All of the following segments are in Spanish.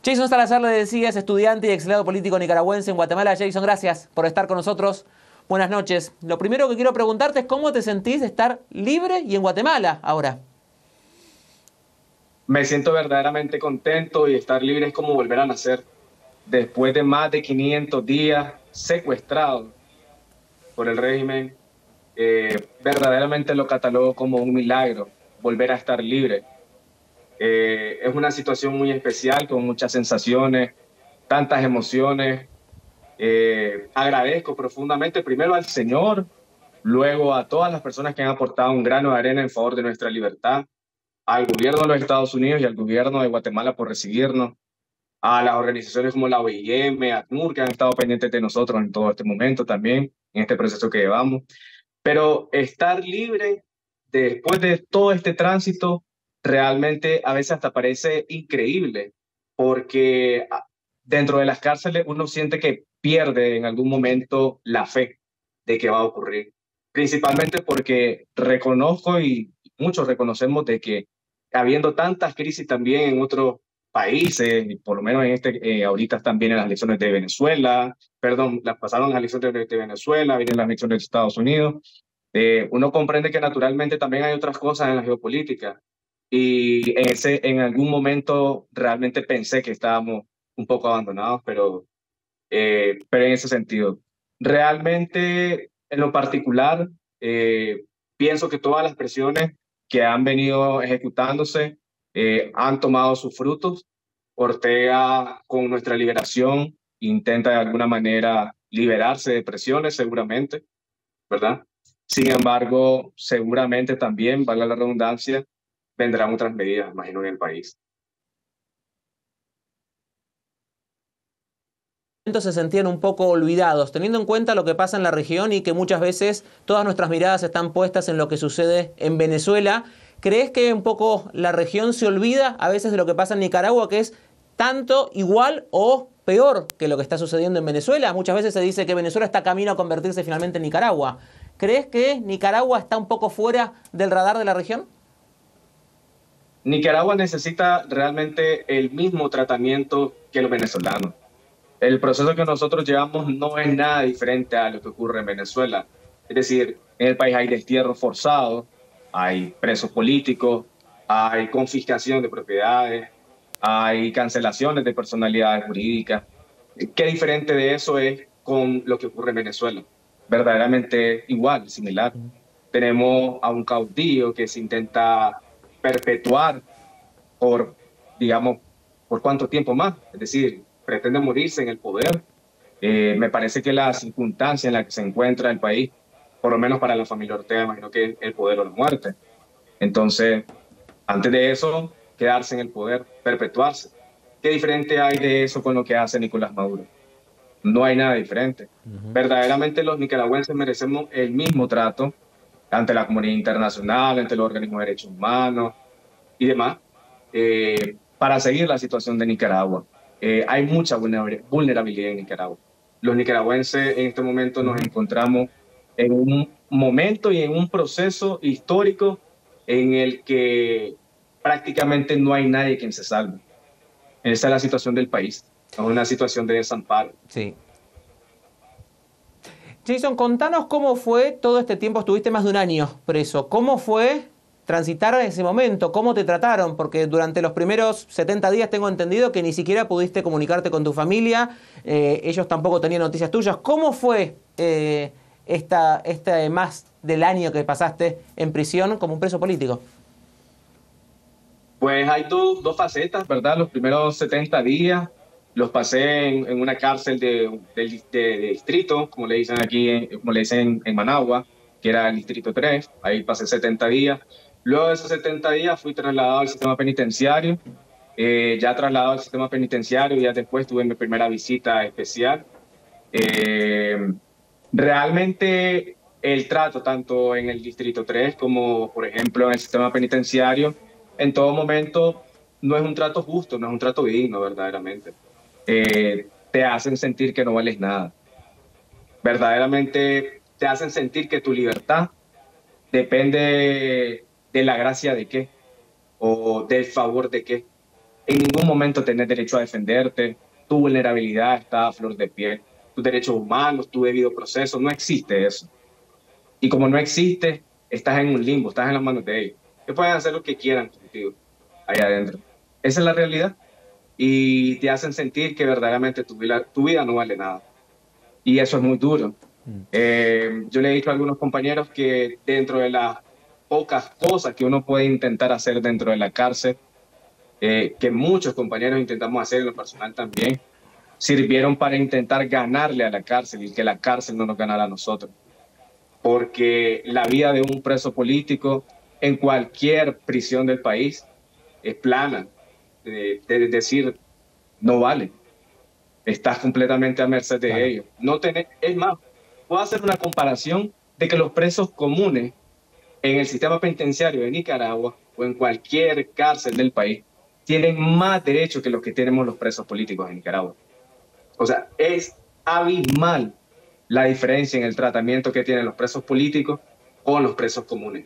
Jason Salazar, le decía, es estudiante y exiliado político nicaragüense en Guatemala. Jason, gracias por estar con nosotros. Buenas noches. Lo primero que quiero preguntarte es cómo te sentís de estar libre y en Guatemala ahora. Me siento verdaderamente contento y estar libre es como volver a nacer. Después de más de 500 días secuestrado por el régimen, verdaderamente lo catalogo como un milagro, volver a estar libre. Es una situación muy especial, con muchas sensaciones, tantas emociones. Agradezco profundamente primero al Señor, luego a todas las personas que han aportado un grano de arena en favor de nuestra libertad, al gobierno de los Estados Unidos y al gobierno de Guatemala por recibirnos, a las organizaciones como la OIM, ACNUR, que han estado pendientes de nosotros en todo este momento también, en este proceso que llevamos. Pero estar libre después de todo este tránsito realmente a veces hasta parece increíble, porque dentro de las cárceles uno siente que pierde en algún momento la fe de que va a ocurrir. Principalmente porque reconozco y muchos reconocemos de que habiendo tantas crisis también en otros países, y por lo menos en ahorita también en las elecciones de Venezuela, perdón, las pasaron las elecciones de Venezuela, vienen las elecciones de Estados Unidos. Uno comprende que naturalmente también hay otras cosas en la geopolítica y en algún momento realmente pensé que estábamos un poco abandonados, pero en ese sentido. Realmente, en lo particular, pienso que todas las presiones que han venido ejecutándose han tomado sus frutos. Ortega, con nuestra liberación, intenta de alguna manera liberarse de presiones, seguramente, ¿verdad? Sin embargo, seguramente también, valga la redundancia, vendrán otras medidas, imagino, en el país. Se sentían un poco olvidados, teniendo en cuenta lo que pasa en la región y que muchas veces todas nuestras miradas están puestas en lo que sucede en Venezuela. ¿Crees que un poco la región se olvida a veces de lo que pasa en Nicaragua, que es tanto igual o peor que lo que está sucediendo en Venezuela? Muchas veces se dice que Venezuela está camino a convertirse finalmente en Nicaragua. ¿Crees que Nicaragua está un poco fuera del radar de la región? Nicaragua necesita realmente el mismo tratamiento que los venezolanos. El proceso que nosotros llevamos no es nada diferente a lo que ocurre en Venezuela. Es decir, en el país hay destierro forzado, hay presos políticos, hay confiscación de propiedades, hay cancelaciones de personalidades jurídicas. ¿Qué diferente de eso es con lo que ocurre en Venezuela? Verdaderamente igual, similar. Tenemos a un caudillo que se intenta perpetuar por, digamos, por cuánto tiempo más. Es decir, pretende morirse en el poder. Me parece que la circunstancia en la que se encuentra el país, por lo menos para la familia Ortega, imagino que el poder o la muerte. Entonces, antes de eso, quedarse en el poder, perpetuarse. ¿Qué diferente hay de eso con lo que hace Nicolás Maduro? No hay nada diferente. Verdaderamente los nicaragüenses merecemos el mismo trato ante la comunidad internacional, ante los organismos de derechos humanos y demás, para seguir la situación de Nicaragua. Hay mucha vulnerabilidad en Nicaragua. Los nicaragüenses en este momento nos encontramos en un momento y en un proceso histórico en el que prácticamente no hay nadie quien se salve. Esa es la situación del país, es una situación de desamparo. Sí. Jason, contanos cómo fue todo este tiempo, estuviste más de un año preso. ¿Cómo fue transitar ese momento? ¿Cómo te trataron? Porque durante los primeros 70 días tengo entendido que ni siquiera pudiste comunicarte con tu familia, ellos tampoco tenían noticias tuyas. ¿Cómo fue este más del año que pasaste en prisión como un preso político? Pues hay dos facetas, ¿verdad? Los primeros 70 días los pasé en una cárcel de distrito, como le dicen aquí, como le dicen en Managua, que era el distrito 3. Ahí pasé 70 días. Luego de esos 70 días fui trasladado al sistema penitenciario. Ya trasladado al sistema penitenciario, ya después tuve mi primera visita especial. Eh, Realmente el trato, tanto en el Distrito 3 como, por ejemplo, en el sistema penitenciario, en todo momento no es un trato justo, no es un trato digno, verdaderamente. Te hacen sentir que no vales nada. Verdaderamente te hacen sentir que tu libertad depende de la gracia de qué o del favor de qué. en ningún momento tenés derecho a defenderte, tu vulnerabilidad está a flor de piel, tus derechos humanos, tu debido proceso, no existe eso. Y como no existe, estás en un limbo, estás en las manos de ellos. Que pueden hacer lo que quieran contigo, allá adentro. Esa es la realidad. Y te hacen sentir que verdaderamente tu vida no vale nada. Y eso es muy duro. Yo le he dicho a algunos compañeros que dentro de las pocas cosas que uno puede intentar hacer dentro de la cárcel, que muchos compañeros intentamos hacer en lo personal también, sirvieron para intentar ganarle a la cárcel y que la cárcel no nos ganara a nosotros. Porque la vida de un preso político en cualquier prisión del país es plana, de decir, no vale. Estás completamente a merced de Claro. ellos. No tenés, es más, puedo hacer una comparación de que los presos comunes en el sistema penitenciario de Nicaragua o en cualquier cárcel del país tienen más derechos que los que tenemos los presos políticos en Nicaragua. O sea, es abismal la diferencia en el tratamiento que tienen los presos políticos con los presos comunes.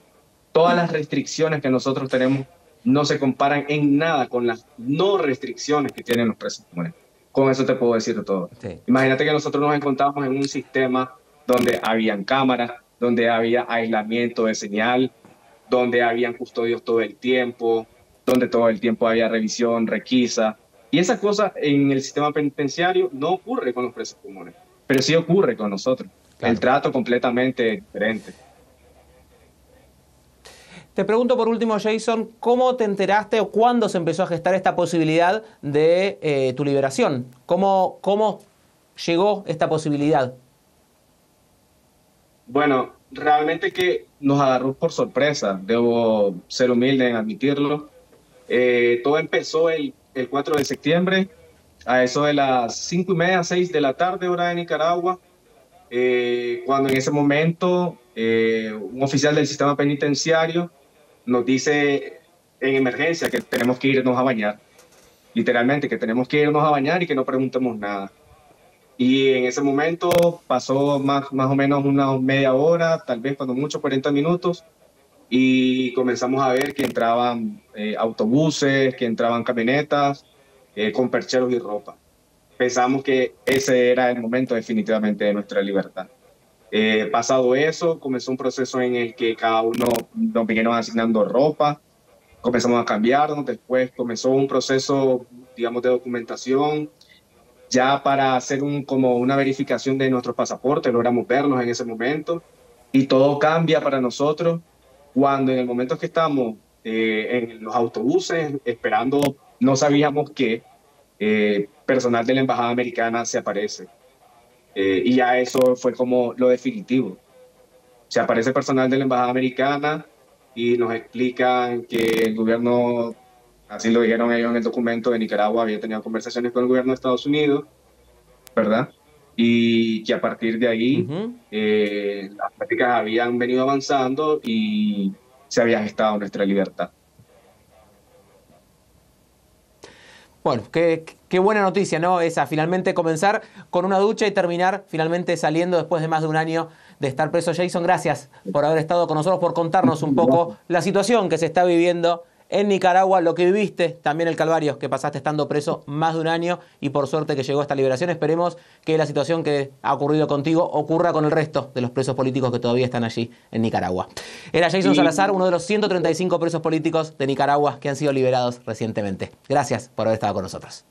Todas las restricciones que nosotros tenemos no se comparan en nada con las no restricciones que tienen los presos comunes. Con eso te puedo decir todo. Sí. Imagínate que nosotros nos encontramos en un sistema donde habían cámaras, donde había aislamiento de señal, donde habían custodios todo el tiempo, donde todo el tiempo había revisión, requisa. Y esa cosa en el sistema penitenciario no ocurre con los presos comunes, pero sí ocurre con nosotros. Claro. El trato completamente diferente. Te pregunto por último, Jason, ¿cómo te enteraste o cuándo se empezó a gestar esta posibilidad de tu liberación? ¿Cómo llegó esta posibilidad? Bueno, realmente que nos agarró por sorpresa, debo ser humilde en admitirlo. Todo empezó el 4 de septiembre, a eso de las 5:30, 6 de la tarde, hora de Nicaragua, cuando en ese momento un oficial del sistema penitenciario nos dice en emergencia que tenemos que irnos a bañar, literalmente que tenemos que irnos a bañar y que no preguntemos nada. Y en ese momento pasó más o menos una media hora, tal vez cuando mucho 40 minutos, y comenzamos a ver que entraban autobuses, que entraban camionetas con percheros y ropa. Pensamos que ese era el momento definitivamente de nuestra libertad. Pasado eso, comenzó un proceso en el que cada uno nos vinieron asignando ropa, comenzamos a cambiarnos, después comenzó un proceso, digamos, de documentación, ya para hacer como una verificación de nuestros pasaportes, logramos verlos en ese momento, y todo cambia para nosotros cuando en el momento que estamos en los autobuses esperando, no sabíamos que personal de la Embajada Americana se aparece. Y ya eso fue como lo definitivo. Se aparece personal de la Embajada Americana y nos explican que el gobierno, así lo dijeron ellos en el documento, de Nicaragua había tenido conversaciones con el gobierno de Estados Unidos, ¿verdad? Y que a partir de ahí las prácticas habían venido avanzando y se había gestado nuestra libertad. Bueno, qué buena noticia, ¿no? Esa, finalmente comenzar con una ducha y terminar finalmente saliendo después de más de un año de estar preso. Jason, gracias por haber estado con nosotros, por contarnos un poco la situación que se está viviendo en Nicaragua, lo que viviste, también el calvario que pasaste estando preso más de un año y por suerte que llegó esta liberación. Esperemos que la situación que ha ocurrido contigo ocurra con el resto de los presos políticos que todavía están allí en Nicaragua. Era Jason Salazar, uno de los 135 presos políticos de Nicaragua que han sido liberados recientemente. Gracias por haber estado con nosotros.